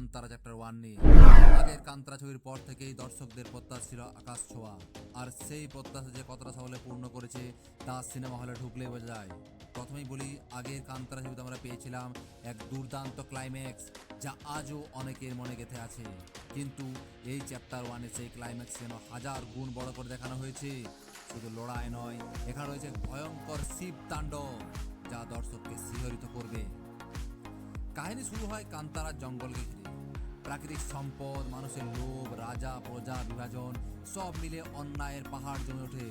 Kantara chapter 1 নিয়ে। আগের কান্তারা ছবির পর থেকেই দর্শকদের প্রত্যাশা ছিল আকাশ ছোঁয়া, আর সেই প্রত্যাশা যে কতটা সফলে পূর্ণ করেছে তা সিনেমা হলে ঢুকলেই বোঝা যায়। প্রথমেই বলি, আগের কান্তারা ছবিতে আমরা পেয়েছিলাম এক দুর্দান্ত ক্লাইম্যাক্স, যা আজও অনেকের মনে গেঁথে আছে। কিন্তু এই চ্যাপ্টার 1-এ সেই ক্লাইম্যাক্স যেন হাজার গুণ বড় করে দেখানো হয়েছে। শুধু লড়াই নয়, এখানে রয়েছে ভয়ঙ্কর শিব তাণ্ডব, যা দর্শককে শিহরিত করবে। কাহিনী শুরু হয় কান্তারার জঙ্গলকে ঘিরে। প্রাকৃতিক সম্পদ, মানুষের লোভ, রাজা প্রজা বিভাজন সব মিলে অন্যায়ের পাহাড় জমে ওঠে।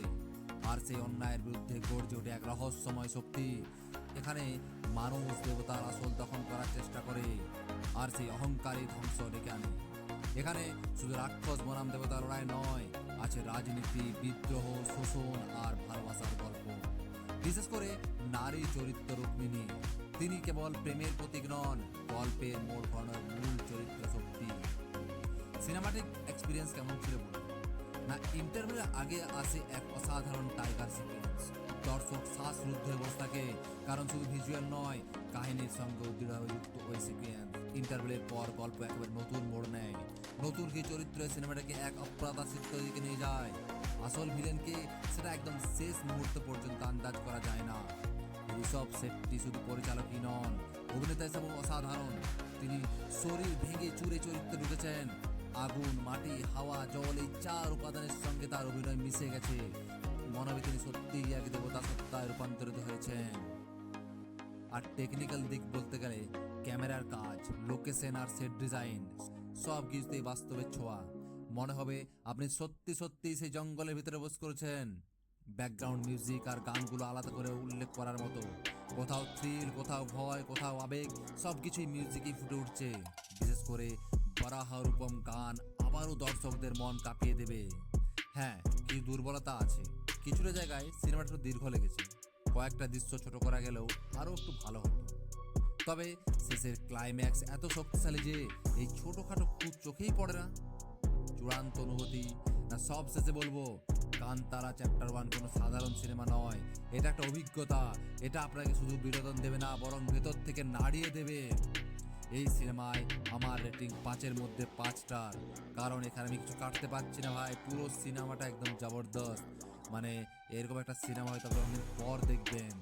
আর সেই অন্যায়ের বিরুদ্ধে গর্জে ওঠে এক রহস্যময় শক্তি। এখানে মানুষ দেবতার আসল দখল করার চেষ্টা করে, আর সেই অহংকারী ধ্বংস ডেকে আনে। এখানে শুধু রাক্ষস বনাম দেবতার লড়াই নয়, আছে রাজনীতি, বিদ্রোহ, শোষণ আর ভালোবাসার গল্প। বিশেষ করে নারী চরিত্র রুক্মিণী, তিনি কেবল প্রেমের প্রতীক নন, গল্পের মোড় ঘোরানোর মূল চরিত্র শক্তি। সিনেমাটিক এক্সপিরিয়েন্স কেমন ছিল বলুন? না, ইন্টারভেলের আগে আসে এক অসাধারণ টাইগার সিকোয়েন্স। দর্শক শ্বাসরুদ্ধ হয়ে বসে থাকে, কারণ শুধু ভিজুয়াল নয়, কাহিনীর সঙ্গে দৃঢ়ভাবে যুক্ত ওই সিকোয়েন্স। ইন্টারভেলের পর গল্প একেবারে নতুন মোড় নেয়। নতুন কি চরিত্র সিনেমাটাকে এক অপ্রত্যাশিত দিকে নিয়ে যায়। আসল ভিলেনকে সেটা একদম শেষ মুহূর্ত পর্যন্ত আন্দাজ করা যায় না। ঋষভ শেট্টি শুধু পরিচালকই নন, অভিনেতা হিসেবে অসাধারণ। তিনি শরীর ভেঙে চুরে চরিত্রে ঢুকেছেন। আগুন, মাটি, হাওয়া, জল, এই 4 উপাদানের সঙ্গে তার অভিনয় মিশে গেছে। মনে হবে তিনি সত্যিই এক দেবতা সত্তায় রূপান্তরিত হয়েছেন। আর টেকনিক্যাল দিক বলতে গেলে ক্যামেরার কাজ, লোকেশন আর সেট ডিজাইন সব কিছুতেই বাস্তবের ছোঁয়া। মনে হবে আপনি সত্যি সত্যি সেই জঙ্গলের ভিতরে বসে করেছেন। ব্যাকগ্রাউন্ড মিউজিক আর গানগুলো আলাদা করে উল্লেখ করার মতো। কোথাও থ্রিল, কোথাও ভয়, কোথাও আবেগ, সব কিছুই মিউজিকই ফুটে উঠছে। বিশেষ করে বরাহরূপম গান আবারও দর্শকদের মন কাঁপিয়ে দেবে। হ্যাঁ, কিছু দুর্বলতা আছে। কিছুটা জায়গায় সিনেমাটা একটু দীর্ঘ লেগেছে, কয়েকটা দৃশ্য ছোট করা গেলেও আরও একটু ভালো হতো। তবে শেষের ক্লাইম্যাক্স এত শক্তিশালী যে এই ছোটখাটো খুব চোখেই পড়ে না। চূড়ান্ত অনুভূতি না, সব শেষে বলবো, কান্তারা চ্যাপ্টার 1 কোনো সাধারণ সিনেমা নয়, এটা একটা অভিজ্ঞতা। এটা আপনাকে শুধু বিনোদন দেবে না, বরং ভেতর থেকে নাড়িয়ে দেবে। এই সিনেমায় আমার রেটিং 5-এর মধ্যে 5 স্টার, কারণ এখানে আমি কিছু কাটতে পারছি না ভাই। পুরো সিনেমাটা একদম জবরদস্ত। মানে এরকম একটা সিনেমা হয়তো আপনি অনেক পর দেখবেন।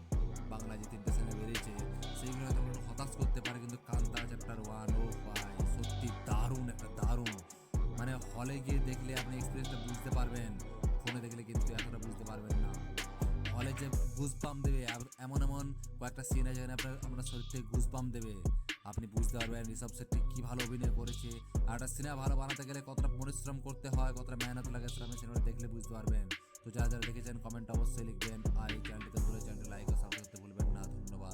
বাংলায় যে 3টে সিনেমা বেরিয়েছে সেইগুলো হয়তো আপনাকে হতাশ করতে পারে, কিন্তু কান্তারা চ্যাপ্টার 1 ও ভাই সত্যি দারুণ, একটা দারুণ। মানে হলে গিয়ে দেখলে আপনি এক্সপিরিয়েন্সটা বুঝতে পারবেন, ফোনে দেখলে কিন্তু এতটা বুঝতে পারবেন না। হলে যে গুজবাম্প দেবে, এমন এমন কয়েকটা সিন আছে যেখানে আপনার শরীর থেকে গুজবাম্প দেবে। আপনি বুঝতে পারবেন ঋষভ শেট্টি কী ভালো অভিনয় করেছে। আর একটা সিনেমা ভালো বানাতে গেলে কতটা পরিশ্রম করতে হয়, কতটা মেহনত লাগে, সেটা আপনি সিনেমাটা দেখলে বুঝতে পারবেন। তো যারা যারা দেখেছেন কমেন্ট